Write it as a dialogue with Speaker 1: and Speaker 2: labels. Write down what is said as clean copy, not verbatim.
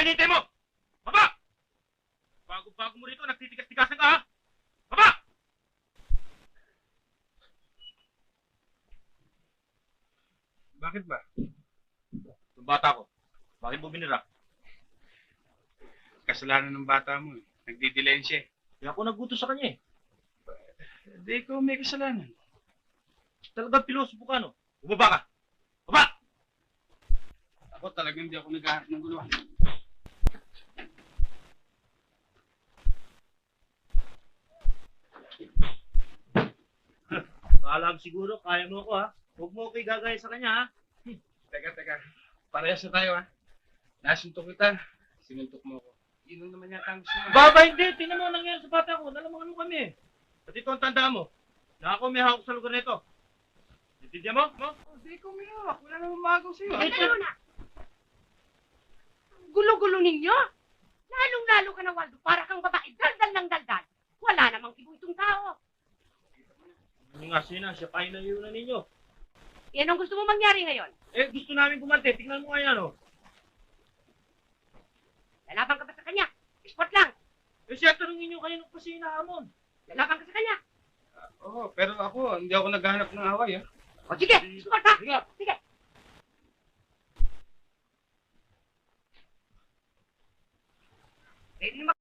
Speaker 1: hinihintay mo? Baba! Bago-bago mo rito, nagtitigas-tigasan ka, ha? Baba!
Speaker 2: Bakit ba?
Speaker 1: Yung bata ko, bakit mo binira?
Speaker 2: Kasalanan ng bata mo eh. Nagdidelay siya eh.
Speaker 1: Kaya ako nagutos sa kanya, eh.
Speaker 2: Di ikaw may kasalanan.
Speaker 1: Talagang pilosopo ka, no? Bumaba ka! Baba!
Speaker 2: Ako talagang hindi ako naghahanap ng gulo.
Speaker 1: Kaalam siguro, kaya mo ako, ha? Huwag mo ko igagaya sa kanya, ha?
Speaker 2: Teka. Parehas na tayo ha. Nasuntok kita. Sinuntok mo ako. Yun lang naman yata ang gusto mo.
Speaker 1: Baba, hindi! Tingnan mo ang nangyari sa bata ko. Nalamangan mo kami, eh. At ito ang tandaan mo, na ako may hawak sa lugar nito. Intindihan mo?
Speaker 2: Di ikaw may hawak. Wala namang magaw sa'yo.
Speaker 3: Lalo na! Gulo-gulo ninyo! Lalong-lalo ka na, Waldo. Para kang babae. Daldal ng daldal. Wala namang ibo itong tao.
Speaker 1: Hindi nga sina, siya pa inayunan ninyo.
Speaker 3: Yan ang gusto mo mangyari ngayon.
Speaker 1: Eh, gusto namin gumante. Tingnan mo nga yan, oh.
Speaker 3: Lalaban ka ba sa kanya? Sport lang.
Speaker 1: Eh, siya tanongin nyo kanino pa siya inahamon.
Speaker 3: Lalaban ka sa kanya.
Speaker 2: Oo, pero ako, hindi ako naghahanap ng away ha.
Speaker 3: O sige, sport ha.
Speaker 1: Sige.
Speaker 3: Sige. Pwede naman